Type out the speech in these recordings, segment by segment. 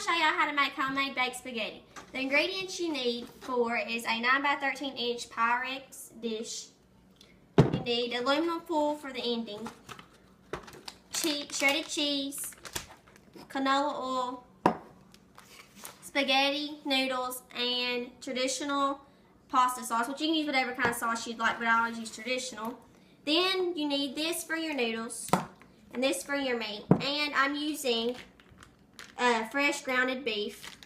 show y'all how to make homemade baked spaghetti. The ingredients you need for is a 9 by 13 inch Pyrex dish. You need aluminum foil for the ending, shredded cheese, canola oil, spaghetti noodles, and traditional pasta sauce, which you can use whatever kind of sauce you'd like, but I always use traditional. Then you need this for your noodles and this for your meat. And I'm using fresh grounded beef.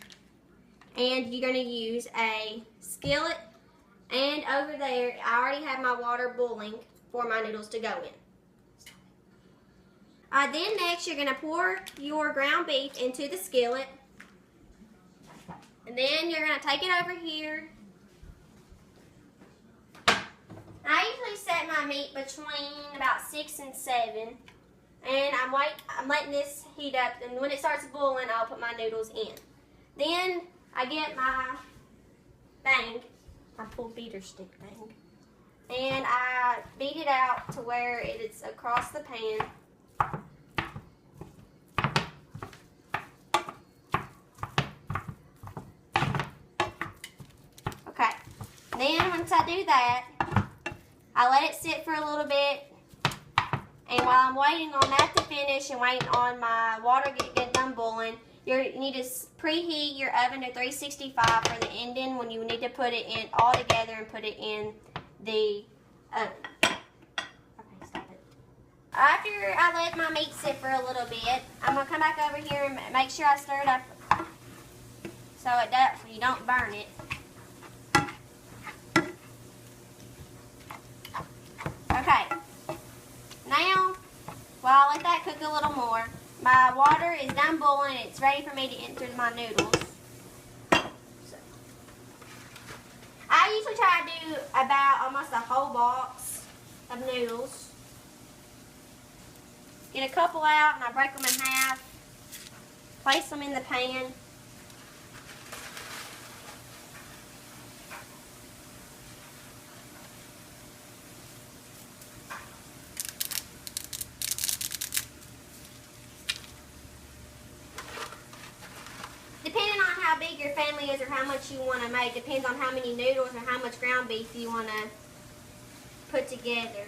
And you're going to use a skillet. And over there, I already have my water boiling for my noodles to go in. Then next, you're going to pour your ground beef into the skillet. And then you're going to take it over here. I usually set my meat between about 6 and 7. And I'm letting this heat up. And when it starts boiling, I'll put my noodles in. Then I get my bang, my full beater stick bang. And I beat it out to where it is across the pan. Okay. Then once I do that, I let it sit for a little bit. And while I'm waiting on that to finish and waiting on my water to get done boiling, you need to preheat your oven to 365 for the ending when you need to put it in all together and put it in the oven. Okay, stop it. After I let my meat sit for a little bit, I'm going to come back over here and make sure I stir it up so you don't burn it. Okay. Now, while I let that cook a little more, my water is done boiling and it's ready for me to enter my noodles. So, I usually try to do about almost a whole box of noodles. Get a couple out and I break them in half. Place them in the pan. Depending on how big your family is or how much you want to make, depends on how many noodles or how much ground beef you want to put together.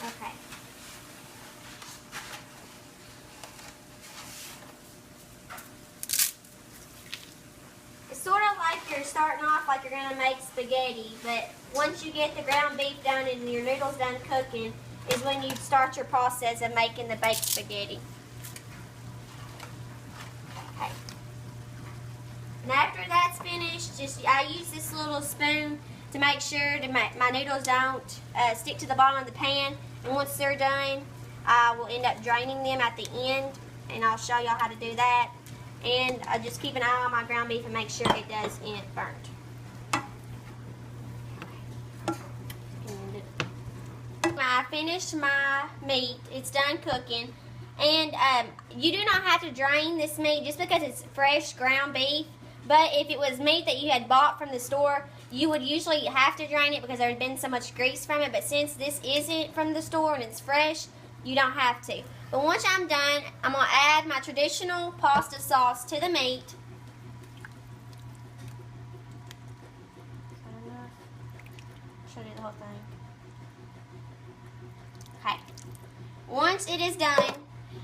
Okay. It's sort of like you're starting off like you're going to make spaghetti, but once you get the ground beef done and your noodles done cooking is when you start your process of making the baked spaghetti. Okay. And after that's finished, I use this little spoon to make sure my noodles don't stick to the bottom of the pan. And once they're done, I will end up draining them at the end, and I'll show y'all how to do that. And I just keep an eye on my ground beef and make sure it isn't burnt. I finished my meat. It's done cooking. And you do not have to drain this meat just because it's fresh ground beef. But if it was meat that you had bought from the store, you would usually have to drain it because there's been so much grease from it. But since this isn't from the store and it's fresh, you don't have to. But once I'm done, I'm going to add my traditional pasta sauce to the meat. Show you the whole thing. Okay. Once it is done,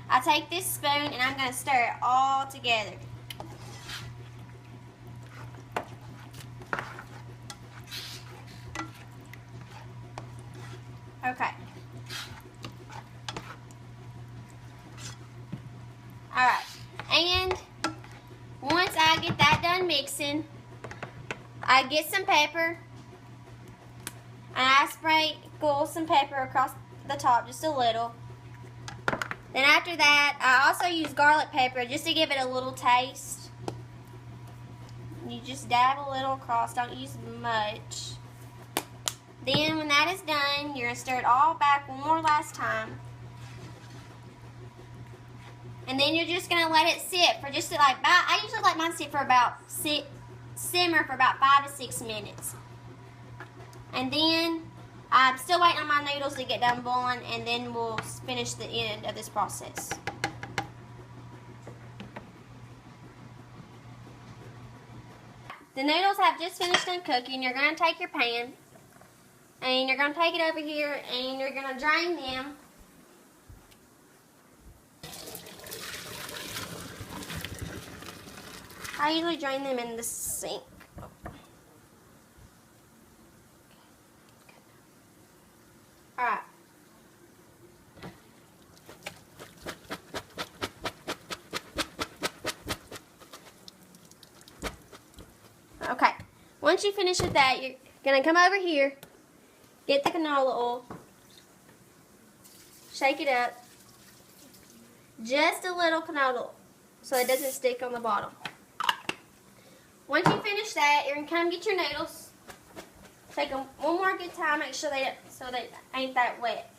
I take this spoon and I'm going to stir it all together. Okay. Alright. And once I get that done mixing, I get some pepper. And I sprinkle some pepper across the top, just a little. Then after that, I also use garlic pepper just to give it a little taste. You just dab a little across, don't use much. Then when that is done, you're going to stir it all back one more last time. And then you're just going to let it sit for just like, I usually let mine sit for about, simmer for about 5 to 6 minutes. And then I'm still waiting on my noodles to get done boiling, and then we'll finish the end of this process. The noodles have just finished done cooking. You're going to take your pan, and you're going to take it over here, and you're going to drain them. I usually drain them in the sink. Alright. Okay. Once you finish with that, you're going to come over here, get the canola oil, shake it up, just a little canola oil so it doesn't stick on the bottom. Once you finish that, you're going to come get your noodles, take them one more good time, make sure they ain't that wet.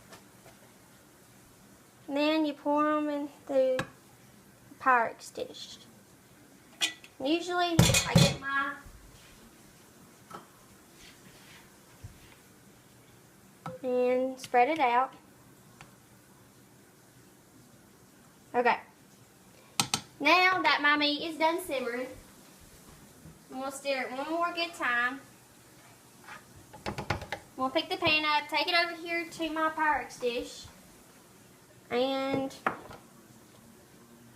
And then you pour them into the Pyrex dish. Usually I get my and spread it out. Okay. Now that my meat is done simmering, we'll stir it one more good time. We'll pick the pan up, take it over here to my Pyrex dish, and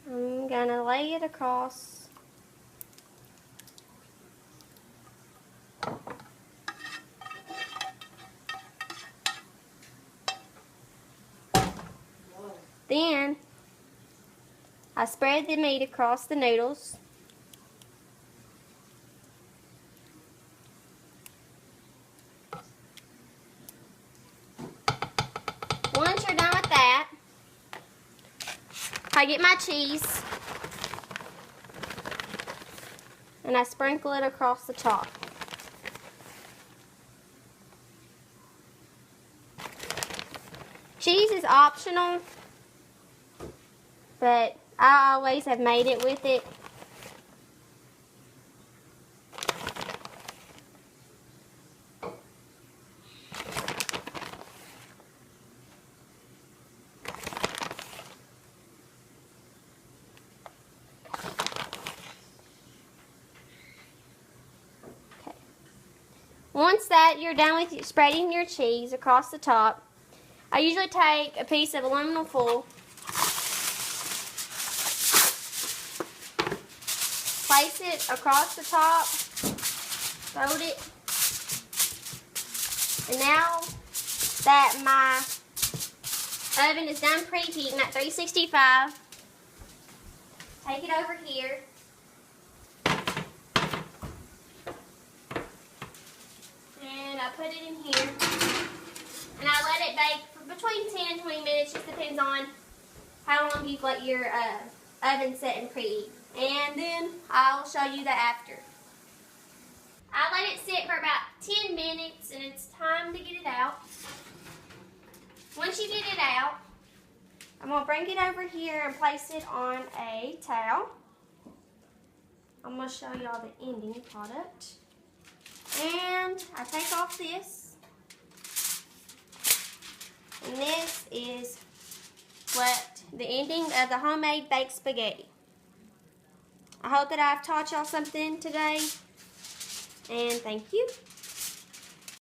I'm gonna lay it across. Then I spread the meat across the noodles. Once you're done with that, I get my cheese and I sprinkle it across the top. Cheese is optional, but I always have made it with it. Okay. Once that you're done with spreading your cheese across the top, I usually take a piece of aluminum foil, place it across the top, fold it, and now that my oven is done preheating at 365, take it over here, and I put it in here, and I let it bake for between 10 and 20 minutes, just depends on how long you've let your oven set and preheat. And then I'll show you the after. I let it sit for about 10 minutes and it's time to get it out. Once you get it out, I'm going to bring it over here and place it on a towel. I'm going to show y'all the ending product. And I take off this. And this is what the ending of the homemade baked spaghetti. I hope that I've taught y'all something today, and thank you.